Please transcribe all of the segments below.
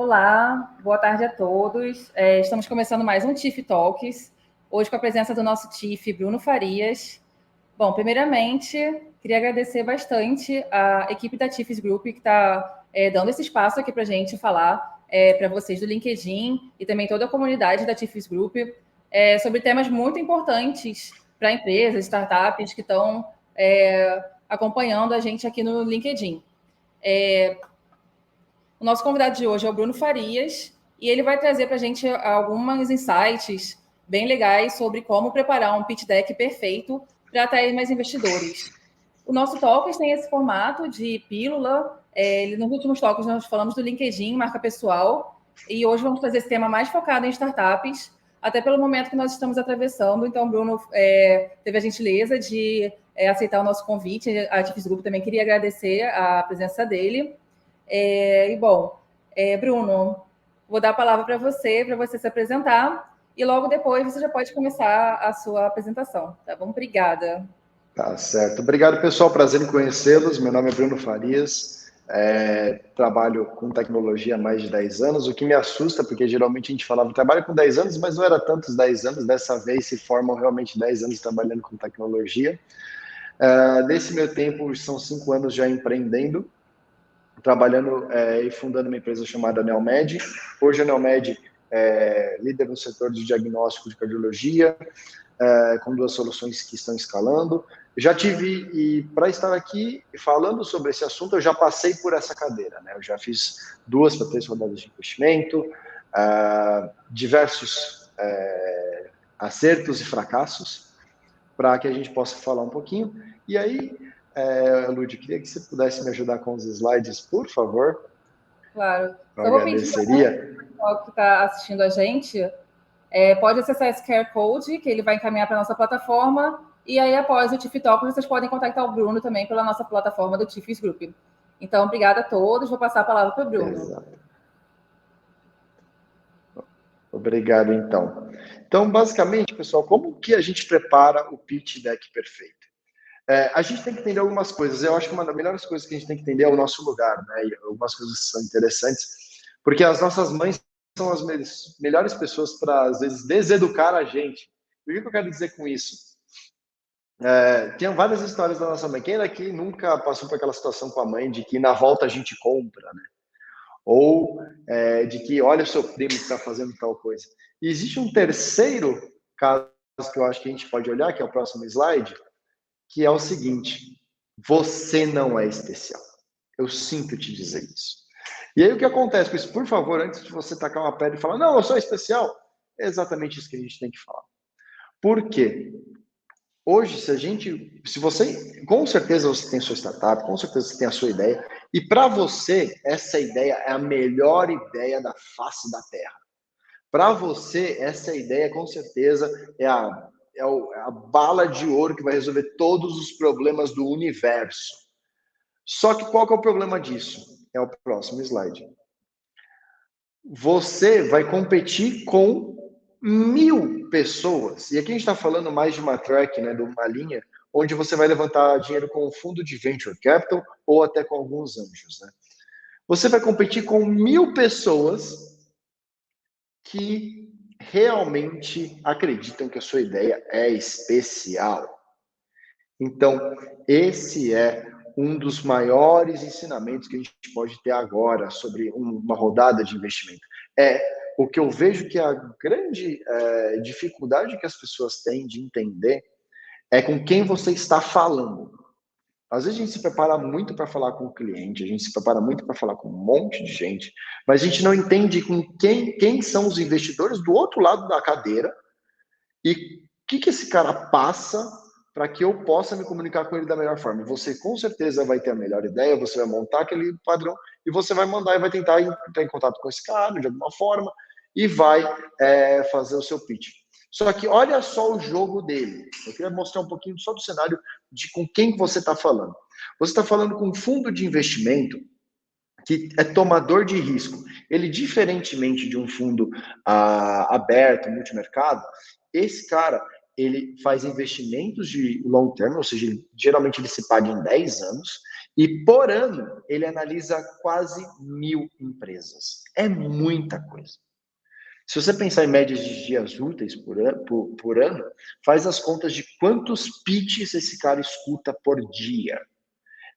Olá, boa tarde a todos. Estamos começando mais um TIFF Talks, hoje com a presença do nosso TIFF, Bruno Farias. Bom, primeiramente, queria agradecer bastante a equipe da TIFF Group que está dando esse espaço aqui para a gente falar para vocês do LinkedIn e também toda a comunidade da TIFF Group sobre temas muito importantes para empresas, startups que estão acompanhando a gente aqui no LinkedIn. O nosso convidado de hoje é o Bruno Farias e ele vai trazer para a gente alguns insights bem legais sobre como preparar um pitch deck perfeito para atrair mais investidores. O nosso Talks tem esse formato de pílula. Nos últimos Talks nós falamos do LinkedIn, marca pessoal, e hoje vamos trazer esse tema mais focado em startups, até pelo momento que nós estamos atravessando. Então, o Bruno teve a gentileza de aceitar o nosso convite. A TIFF Group também queria agradecer a presença dele. Bruno, vou dar a palavra para você se apresentar, e logo depois você já pode começar a sua apresentação, tá bom? Obrigada. Tá certo. Obrigado, pessoal. Prazer em conhecê-los. Meu nome é Bruno Farias. Trabalho com tecnologia há mais de 10 anos, o que me assusta, porque geralmente a gente falava trabalho com 10 anos, mas não era tantos 10 anos. Dessa vez se formam realmente 10 anos trabalhando com tecnologia. Nesse meu tempo, são 5 anos já empreendendo, trabalhando e fundando uma empresa chamada Neomed. Hoje a Neomed é líder no setor de diagnóstico de cardiologia, com 2 soluções que estão escalando. Já tive, e para estar aqui falando sobre esse assunto, eu já passei por essa cadeira, né? Eu já fiz 2 para 3 rodadas de investimento, diversos acertos e fracassos, para que a gente possa falar um pouquinho. E aí, Lud, queria que você pudesse me ajudar com os slides, por favor. Claro. Eu agradeceria. O pessoal que está assistindo a gente pode acessar esse QR Code, que ele vai encaminhar para a nossa plataforma, e aí após o TIFF Talk, vocês podem contactar o Bruno também pela nossa plataforma do TIFF Group. Então, obrigada a todos. Vou passar a palavra para o Bruno. Exato. Obrigado, então. Então, basicamente, pessoal, como que a gente prepara o pitch deck perfeito? A gente tem que entender algumas coisas. Eu acho que uma das melhores coisas que a gente tem que entender é o nosso lugar, né? E algumas coisas são interessantes, porque as nossas mães são as melhores pessoas para, às vezes, deseducar a gente. E o que eu quero dizer com isso? Tem várias histórias da nossa mãe. Quem daqui nunca passou por aquela situação com a mãe de que na volta a gente compra, né? Ou de que olha o seu primo que está fazendo tal coisa. E existe um terceiro caso que eu acho que a gente pode olhar, que é o próximo slide, que é o seguinte: você não é especial. Eu sinto te dizer isso. E aí o que acontece com isso? Por favor, antes de você tacar uma pedra e falar, não, eu sou especial, é exatamente isso que a gente tem que falar. Por quê? Hoje, se você, com certeza você tem sua startup, com certeza você tem a sua ideia, e para você, essa ideia é a melhor ideia da face da Terra. Para você, essa ideia, com certeza, é a bala de ouro que vai resolver todos os problemas do universo. Só que qual que é o problema disso? É o próximo slide. Você vai competir com 1000 pessoas. E aqui a gente está falando mais de uma track, né, de uma linha, onde você vai levantar dinheiro com um fundo de venture capital ou até com alguns anjos, né? Você vai competir com 1000 pessoas que realmente acreditam que a sua ideia é especial. Então, esse é um dos maiores ensinamentos que a gente pode ter agora sobre uma rodada de investimento. O que eu vejo que a grande dificuldade que as pessoas têm de entender é com quem você está falando. Às vezes a gente se prepara muito para falar com o cliente, a gente se prepara muito para falar com um monte de gente, mas a gente não entende com quem são os investidores do outro lado da cadeira e o que esse cara passa para que eu possa me comunicar com ele da melhor forma. Você com certeza vai ter a melhor ideia, você vai montar aquele padrão e você vai mandar e vai tentar entrar em contato com esse cara de alguma forma e vai fazer o seu pitch. Só que olha só o jogo dele. Eu queria mostrar um pouquinho só do cenário de com quem você está falando. Você está falando com um fundo de investimento que é tomador de risco. Ele, diferentemente de um fundo aberto, multimercado, esse cara, ele faz investimentos de long term, ou seja, geralmente ele se paga em 10 anos, e por ano ele analisa quase 1.000 empresas. É muita coisa. Se você pensar em médias de dias úteis por ano, faz as contas de quantos pitches esse cara escuta por dia.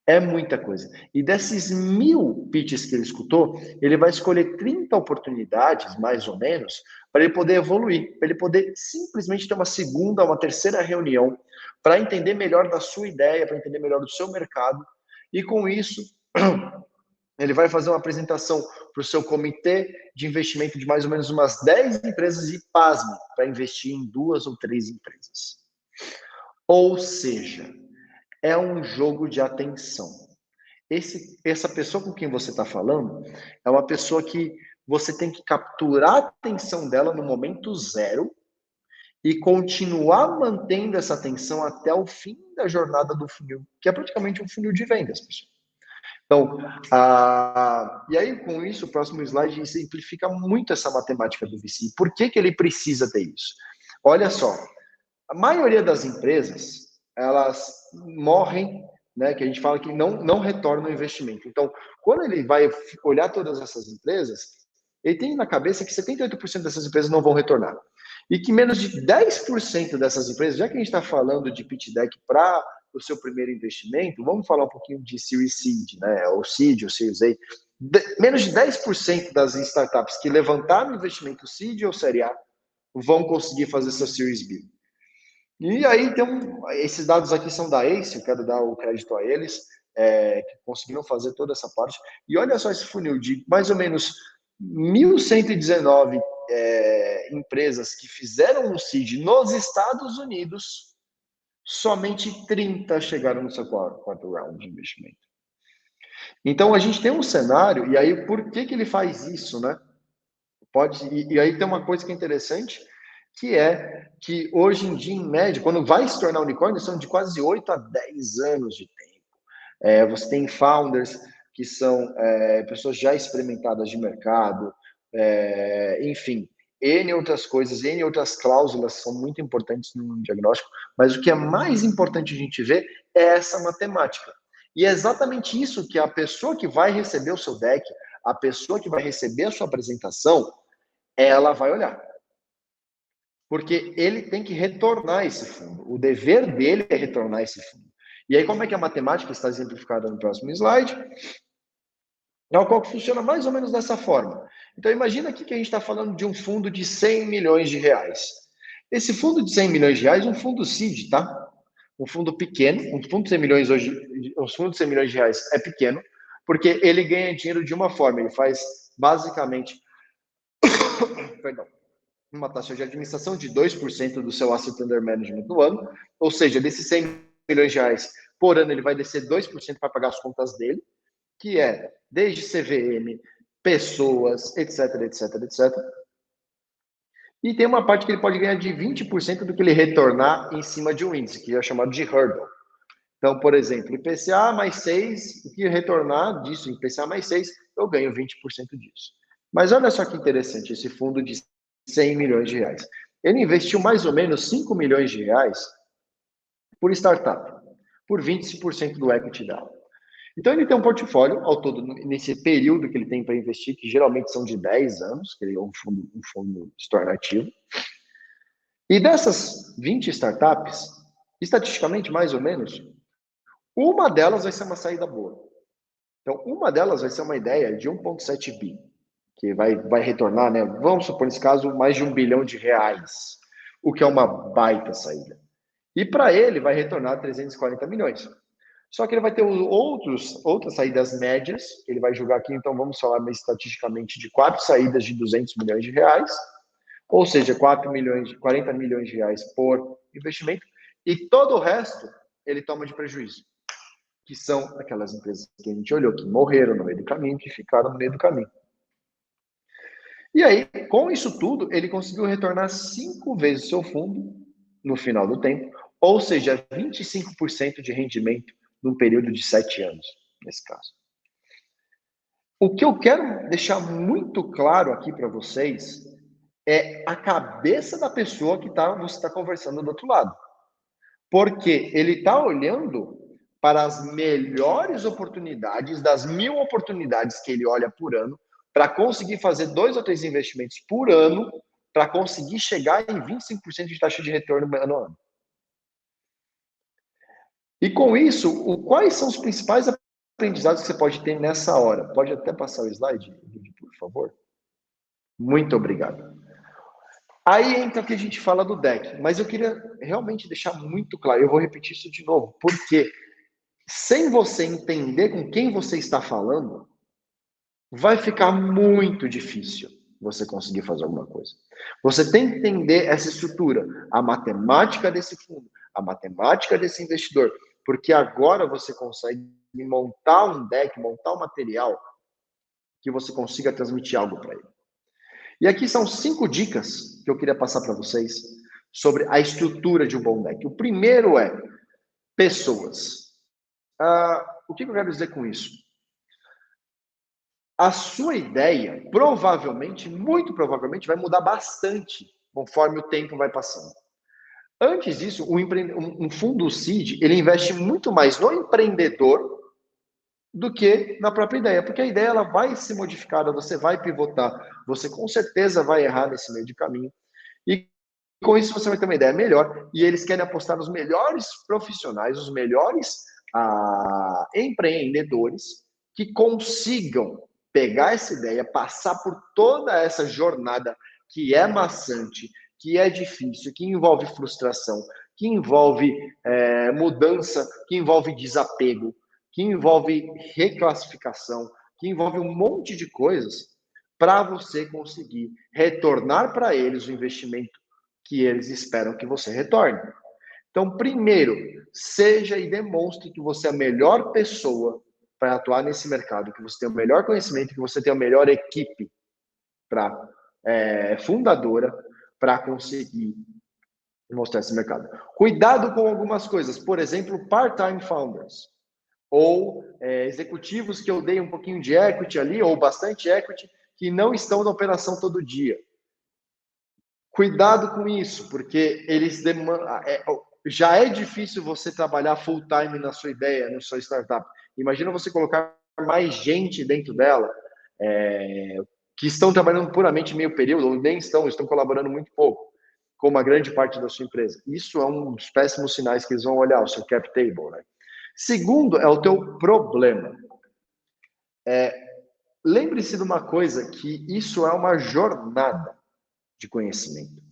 É muita coisa. E desses 1.000 pitches que ele escutou, ele vai escolher 30 oportunidades, mais ou menos, para ele poder evoluir, para ele poder simplesmente ter uma segunda, uma terceira reunião, para entender melhor da sua ideia, para entender melhor do seu mercado. E com isso, ele vai fazer uma apresentação para o seu comitê de investimento de mais ou menos umas 10 empresas e, pasme, para investir em 2 ou 3 empresas. Ou seja, é um jogo de atenção. Essa pessoa com quem você está falando é uma pessoa que você tem que capturar a atenção dela no momento zero e continuar mantendo essa atenção até o fim da jornada do funil, que é praticamente um funil de vendas, pessoal. Então, e aí com isso, o próximo slide exemplifica muito essa matemática do VC. Por que ele precisa ter isso? Olha só, a maioria das empresas, elas morrem, né, que a gente fala que não retornam o investimento. Então, quando ele vai olhar todas essas empresas, ele tem na cabeça que 78% dessas empresas não vão retornar. E que menos de 10% dessas empresas, já que a gente está falando de pitch deck para o seu primeiro investimento, vamos falar um pouquinho de Series Seed, né, ou Seed, ou Series A. Menos de 10% das startups que levantaram investimento Seed ou Série A vão conseguir fazer seu Series B. E aí esses dados aqui são da ACE, eu quero dar o crédito a eles, que conseguiram fazer toda essa parte. E olha só esse funil de mais ou menos 1.119 empresas que fizeram um seed nos Estados Unidos, somente 30 chegaram no seu quarto round de investimento. Então a gente tem um cenário, e aí por que ele faz isso, né? E aí tem uma coisa que é interessante, que é que hoje em dia, em média, quando vai se tornar unicórnio, são de quase 8 a 10 anos de tempo. Você tem founders que são pessoas já experimentadas de mercado, enfim, N outras coisas, N outras cláusulas são muito importantes no diagnóstico, mas o que é mais importante a gente ver é essa matemática. E é exatamente isso que a pessoa que vai receber o seu deck, a pessoa que vai receber a sua apresentação, ela vai olhar. Porque ele tem que retornar esse fundo. O dever dele é retornar esse fundo. E aí, como é que a matemática está exemplificada no próximo slide? É o qual funciona mais ou menos dessa forma. Então, imagina aqui que a gente está falando de um fundo de 100 milhões de reais. Esse fundo de 100 milhões de reais é um fundo seed, tá? Um fundo pequeno. Um fundo de 100 milhões hoje, um fundo de 100 milhões de reais é pequeno, porque ele ganha dinheiro de uma forma. Ele faz, basicamente, perdão, uma taxa de administração de 2% do seu asset under management no ano, ou seja, desses 100 milhões de reais por ano, ele vai descer 2% para pagar as contas dele, que é desde CVM, pessoas, etc, etc, etc. E tem uma parte que ele pode ganhar de 20% do que ele retornar em cima de um índice, que é chamado de hurdle. Então, por exemplo, IPCA mais 6, o que retornar disso, IPCA mais 6, eu ganho 20% disso. Mas olha só que interessante, esse fundo de 100 milhões de reais. Ele investiu mais ou menos 5 milhões de reais por startup, por 25% do equity dela. Então, ele tem um portfólio ao todo, nesse período que ele tem para investir, que geralmente são de 10 anos, que ele é um fundo extornativo. E dessas 20 startups, estatisticamente, mais ou menos, uma delas vai ser uma saída boa. Então, uma delas vai ser uma ideia de 1,7 bi, que vai retornar, né? Vamos supor, nesse caso, mais de 1 bilhão de reais, o que é uma baita saída. E para ele vai retornar 340 milhões. Só que ele vai ter outras saídas médias, que ele vai julgar aqui, então vamos falar mais estatisticamente de 4 saídas de 200 milhões de reais, ou seja, 40 milhões de reais por investimento, e todo o resto ele toma de prejuízo, que são aquelas empresas que a gente olhou, que morreram no meio do caminho, que ficaram no meio do caminho. E aí, com isso tudo, ele conseguiu retornar 5 vezes o seu fundo no final do tempo, ou seja, 25% de rendimento num período de 7 anos, nesse caso. O que eu quero deixar muito claro aqui para vocês é a cabeça da pessoa que você está conversando do outro lado. Porque ele está olhando para as melhores oportunidades, das 1.000 oportunidades que ele olha por ano, para conseguir fazer 2 ou 3 investimentos por ano, para conseguir chegar em 25% de taxa de retorno ano a ano. E com isso, quais são os principais aprendizados que você pode ter nessa hora? Pode até passar o slide, por favor? Muito obrigado. Aí entra o que a gente fala do deck, mas eu queria realmente deixar muito claro, eu vou repetir isso de novo, porque sem você entender com quem você está falando, vai ficar muito difícil você conseguir fazer alguma coisa. Você tem que entender essa estrutura, a matemática desse fundo, a matemática desse investidor, porque agora você consegue montar um deck, montar um material que você consiga transmitir algo para ele. E aqui são 5 dicas que eu queria passar para vocês sobre a estrutura de um bom deck. O primeiro é pessoas. O que eu quero dizer com isso? A sua ideia, provavelmente, muito provavelmente, vai mudar bastante conforme o tempo vai passando. Antes disso, um fundo seed, ele investe muito mais no empreendedor do que na própria ideia, porque a ideia ela vai ser modificada, você vai pivotar, você com certeza vai errar nesse meio de caminho. E com isso você vai ter uma ideia melhor, e eles querem apostar nos melhores profissionais, os melhores empreendedores que consigam pegar essa ideia, passar por toda essa jornada que é maçante, que é difícil, que envolve frustração, que envolve mudança, que envolve desapego, que envolve reclassificação, que envolve um monte de coisas para você conseguir retornar para eles o investimento que eles esperam que você retorne. Então, primeiro, seja e demonstre que você é a melhor pessoa para atuar nesse mercado, que você tem o melhor conhecimento, que você tem a melhor equipe fundadora para conseguir mostrar esse mercado. Cuidado com algumas coisas, por exemplo, part-time founders, ou executivos que eu dei um pouquinho de equity ali, ou bastante equity, que não estão na operação todo dia. Cuidado com isso, porque eles já é difícil você trabalhar full time na sua ideia, na sua startup. Imagina você colocar mais gente dentro dela, que estão trabalhando puramente meio período, ou nem estão colaborando muito pouco, com uma grande parte da sua empresa. Isso é um dos péssimos sinais que eles vão olhar, o seu cap table, né? Segundo, é o teu problema. Lembre-se de uma coisa, que isso é uma jornada de conhecimento.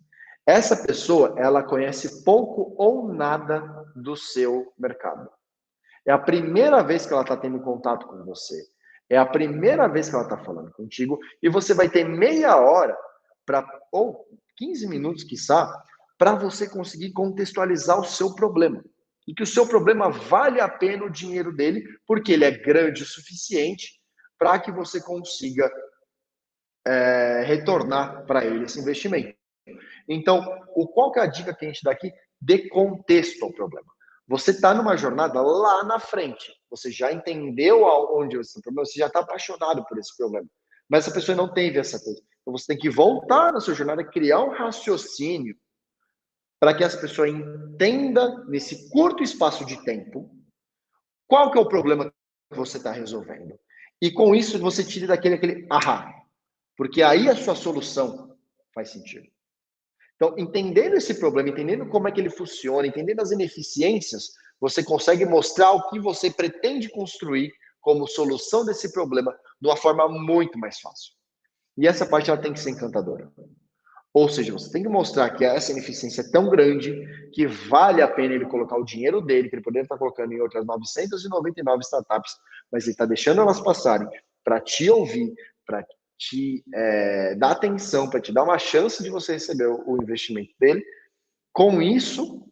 Essa pessoa, ela conhece pouco ou nada do seu mercado. É a primeira vez que ela está tendo contato com você. É a primeira vez que ela está falando contigo. E você vai ter meia hora, ou 15 minutos, quiçá, para você conseguir contextualizar o seu problema. E que o seu problema vale a pena o dinheiro dele, porque ele é grande o suficiente para que você consiga retornar para ele esse investimento. Então, qual que é a dica que a gente dá aqui? Dê contexto ao problema. Você está numa jornada lá na frente. Você já entendeu onde você está, você já está apaixonado por esse problema. Mas essa pessoa não teve essa coisa. Então, você tem que voltar na sua jornada, criar um raciocínio para que essa pessoa entenda, nesse curto espaço de tempo, qual que é o problema que você está resolvendo. E com isso, você tire daquele ahá. Porque aí a sua solução faz sentido. Então, entendendo esse problema, entendendo como é que ele funciona, entendendo as ineficiências, você consegue mostrar o que você pretende construir como solução desse problema de uma forma muito mais fácil. E essa parte ela tem que ser encantadora. Ou seja, você tem que mostrar que essa ineficiência é tão grande que vale a pena ele colocar o dinheiro dele, que ele poderia estar colocando em outras 999 startups, mas ele está deixando elas passarem para te ouvir, para te dar atenção, para te dar uma chance de você receber o investimento dele. Com isso,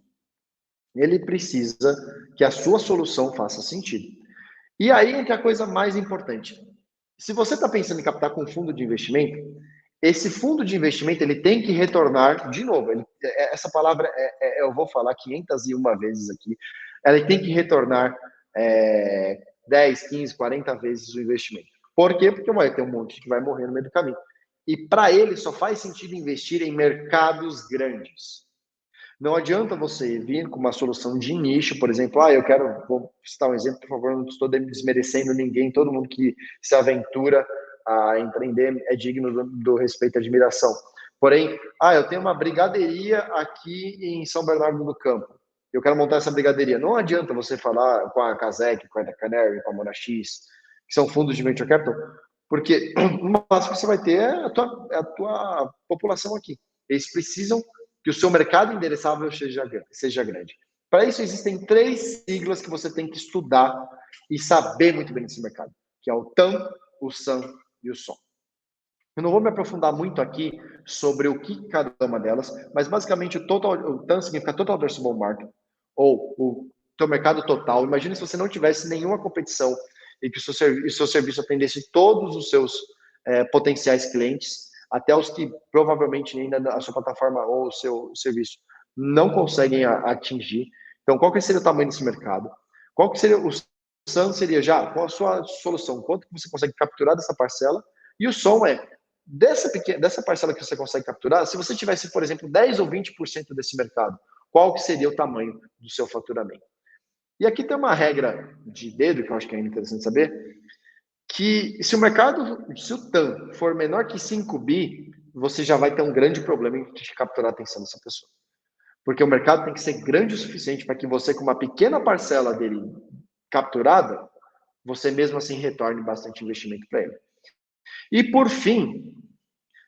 ele precisa que a sua solução faça sentido. E aí entra a coisa mais importante. Se você está pensando em captar com um fundo de investimento, esse fundo de investimento ele tem que retornar, de novo, essa palavra eu vou falar 501 vezes aqui, ela tem que retornar 10, 15, 40 vezes o investimento. Por quê? Porque vai ter um monte que vai morrer no meio do caminho. E para ele só faz sentido investir em mercados grandes. Não adianta você vir com uma solução de nicho, por exemplo, vou citar um exemplo, por favor, não estou desmerecendo ninguém, todo mundo que se aventura a empreender é digno do respeito e admiração. Porém, eu tenho uma brigadeiria aqui em São Bernardo do Campo, eu quero montar essa brigadeiria. Não adianta você falar com a Casec, com a Canary, com a Monax, que são fundos de venture capital, porque o máximo que você vai ter é a tua população aqui. Eles precisam que o seu mercado endereçável seja grande. Para isso, existem 3 siglas que você tem que estudar e saber muito bem desse mercado, que é o TAM, o SAM e o SOM. Eu não vou me aprofundar muito aqui sobre o que cada uma delas, mas basicamente o TAM significa Total Addressable Market, ou o teu mercado total. Imagina se você não tivesse nenhuma competição e que o seu serviço atendesse todos os seus potenciais clientes, até os que provavelmente ainda a sua plataforma ou o seu serviço não conseguem atingir. Então, qual que seria o tamanho desse mercado? Qual que seria o SAM? Seria qual a sua solução? Quanto que você consegue capturar dessa parcela? E o SOM dessa parcela que você consegue capturar, se você tivesse, por exemplo, 10 ou 20% desse mercado, qual que seria o tamanho do seu faturamento? E aqui tem uma regra de dedo, que eu acho que é interessante saber, que se o TAM for menor que 5 bi, você já vai ter um grande problema em capturar a atenção dessa pessoa. Porque o mercado tem que ser grande o suficiente para que você, com uma pequena parcela dele capturada, você mesmo assim retorne bastante investimento para ele. E por fim,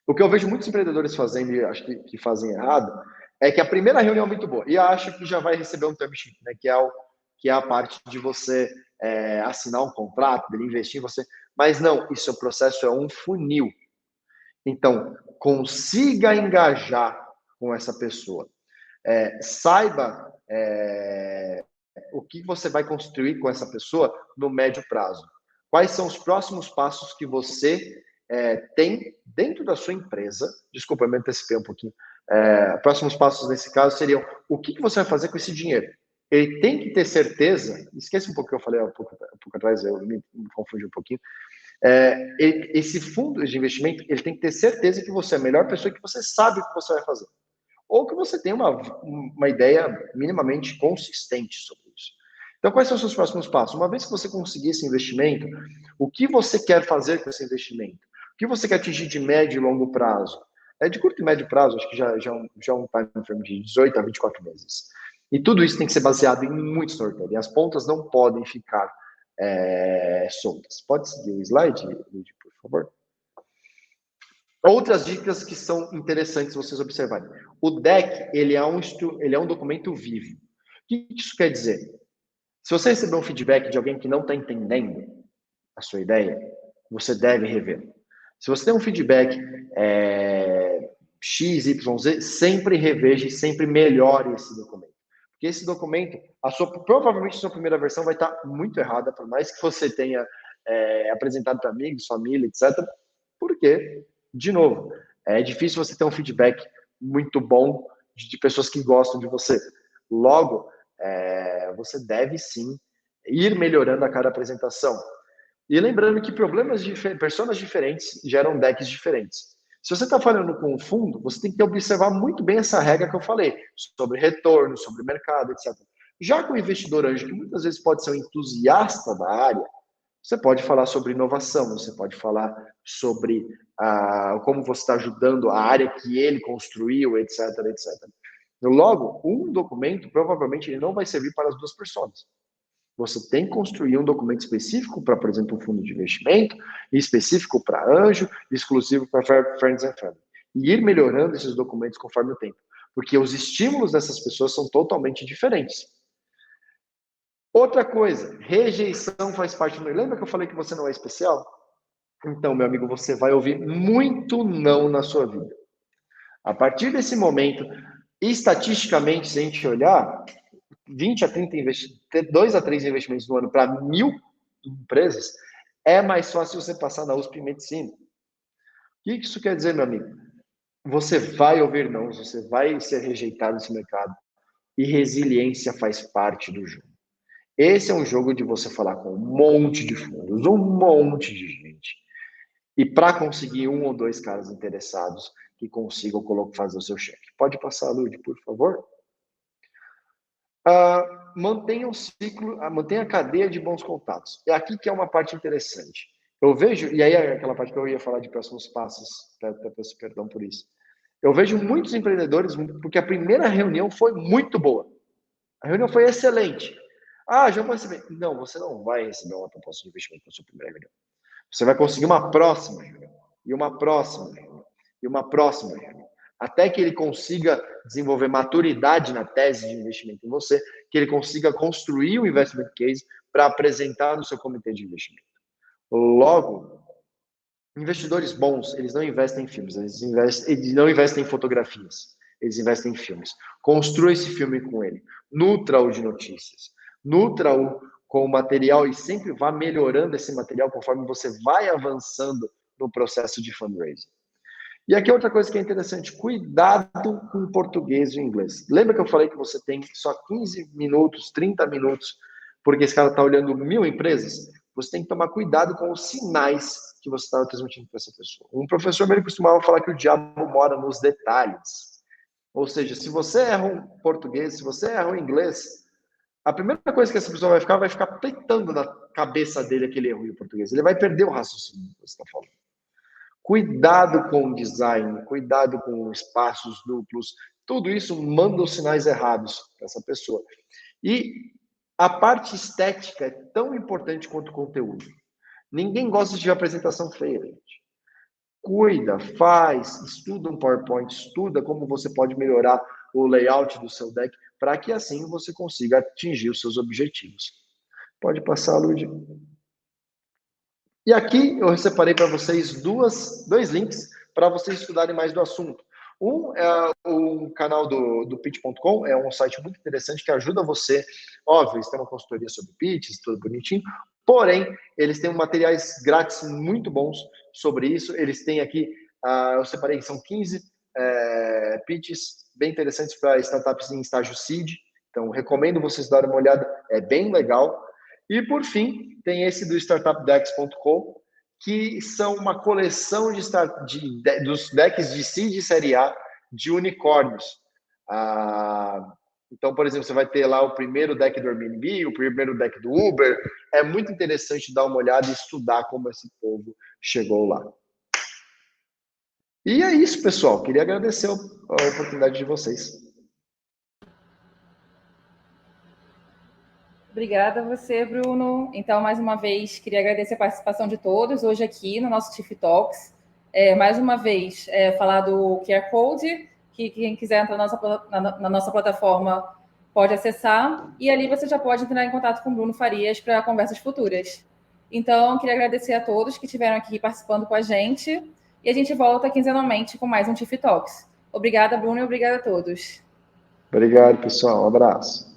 o que eu vejo muitos empreendedores fazendo, e acho que fazem errado, é que a primeira reunião é muito boa, e acho que já vai receber um term sheet, né, que é a parte de você assinar um contrato, dele investir em você. Mas não, isso é o processo, é um funil. Então, consiga engajar com essa pessoa. Saiba o que você vai construir com essa pessoa no médio prazo. Quais são os próximos passos que você tem dentro da sua empresa? Desculpa, eu me antecipei um pouquinho. Próximos passos nesse caso seriam o que você vai fazer com esse dinheiro. Ele tem que ter certeza, esquece um pouco o que eu falei um pouco atrás, eu me confundi um pouquinho. Esse fundo de investimento, ele tem que ter certeza que você é a melhor pessoa, que você sabe o que você vai fazer. Ou que você tem uma ideia minimamente consistente sobre isso. Então, quais são os seus próximos passos? Uma vez que você conseguir esse investimento, o que você quer fazer com esse investimento? O que você quer atingir de médio e longo prazo? De curto e médio prazo, acho que já é um time frame de 18 a 24 meses. E tudo isso tem que ser baseado em muito storytelling. As pontas não podem ficar soltas. Pode seguir o slide, Luigi, por favor? Outras dicas que são interessantes vocês observarem. O deck, ele é um documento vivo. O que isso quer dizer? Se você receber um feedback de alguém que não está entendendo a sua ideia, você deve rever. Se você tem um feedback X, Y, Z, sempre reveja e sempre melhore esse documento. Porque esse documento, provavelmente a sua primeira versão vai estar muito errada, por mais que você tenha apresentado para amigos, família, etc. Porque, de novo, é difícil você ter um feedback muito bom de pessoas que gostam de você. Logo, você deve sim ir melhorando a cada apresentação. E lembrando que pessoas diferentes geram decks diferentes. Se você está falando com um fundo, você tem que observar muito bem essa regra que eu falei, sobre retorno, sobre mercado, etc. Já com o investidor anjo, que muitas vezes pode ser um entusiasta da área, você pode falar sobre inovação, você pode falar sobre como você está ajudando a área que ele construiu, etc, etc. Logo, um documento, provavelmente, ele não vai servir para as duas pessoas. Você tem que construir um documento específico para, por exemplo, um fundo de investimento, específico para anjo, exclusivo para Friends and Family. E ir melhorando esses documentos conforme o tempo. Porque os estímulos dessas pessoas são totalmente diferentes. Outra coisa, rejeição faz parte do... Lembra que eu falei que você não é especial? Então, meu amigo, você vai ouvir muito não na sua vida. A partir desse momento, estatisticamente, se a gente olhar, 20 a 30 2 a 3 investimentos no ano para 1.000 empresas, é mais fácil você passar na USP em Medicina. O que isso quer dizer, meu amigo? Você vai ouvir não, você vai ser rejeitado nesse mercado. E resiliência faz parte do jogo. Esse é um jogo de você falar com um monte de fundos, um monte de gente. E para conseguir 1 ou 2 caras interessados que consigam fazer o seu cheque. Pode passar, Lud, por favor? Mantenha um ciclo, mantenha a cadeia de bons contatos. É aqui que é uma parte interessante. Eu vejo, e aí é aquela parte que eu ia falar de próximos passos, peço perdão por isso. Eu vejo muitos empreendedores, porque a primeira reunião foi muito boa. A reunião foi excelente. Já vou receber. Não, você não vai receber uma proposta de investimento na sua primeira reunião. Você vai conseguir uma próxima reunião, e uma próxima reunião, e uma próxima reunião. Até que ele consiga desenvolver maturidade na tese de investimento em você, que ele consiga construir o investment case para apresentar no seu comitê de investimento. Logo, investidores bons, eles não investem em filmes, eles não investem em fotografias, eles investem em filmes. Construa esse filme com ele, nutra-o de notícias, nutra-o com o material e sempre vá melhorando esse material conforme você vai avançando no processo de fundraising. E aqui outra coisa que é interessante, cuidado com o português e o inglês. Lembra que eu falei que você tem só 15 minutos, 30 minutos, porque esse cara está olhando 1000 empresas? Você tem que tomar cuidado com os sinais que você está transmitindo para essa pessoa. Um professor meu costumava falar que o diabo mora nos detalhes. Ou seja, se você erra um português, se você erra um inglês, a primeira coisa que essa pessoa vai ficar petando na cabeça dele aquele erro em português. Ele vai perder o raciocínio que você está falando. Cuidado com o design, cuidado com espaços duplos, tudo isso manda os sinais errados para essa pessoa. E a parte estética é tão importante quanto o conteúdo. Ninguém gosta de apresentação feia, gente. Cuida, faz, estuda um PowerPoint, estuda como você pode melhorar o layout do seu deck para que assim você consiga atingir os seus objetivos. Pode passar, Lud. E aqui eu separei para vocês dois links para vocês estudarem mais do assunto. Um é o canal do pitch.com, é um site muito interessante que ajuda você, óbvio, eles têm uma consultoria sobre pitches, tudo bonitinho, porém, eles têm materiais grátis muito bons sobre isso. Eles têm aqui, eu separei, são 15 pitches bem interessantes para startups em estágio seed, então recomendo vocês darem uma olhada, é bem legal. E, por fim, tem esse do startupdex.com, que são uma coleção dos decks de seed e série A de unicórnios. Então, por exemplo, você vai ter lá o primeiro deck do Airbnb, o primeiro deck do Uber. É muito interessante dar uma olhada e estudar como esse povo chegou lá. E é isso, pessoal. Queria agradecer a oportunidade de vocês. Obrigada a você, Bruno. Então, mais uma vez, queria agradecer a participação de todos hoje aqui no nosso TIF Talks. Mais uma vez, falar do QR Code, que quem quiser entrar na nossa plataforma pode acessar, e ali você já pode entrar em contato com o Bruno Farias para conversas futuras. Então, queria agradecer a todos que estiveram aqui participando com a gente, e a gente volta quinzenalmente com mais um TIF Talks. Obrigada, Bruno, e obrigada a todos. Obrigado, pessoal. Um abraço.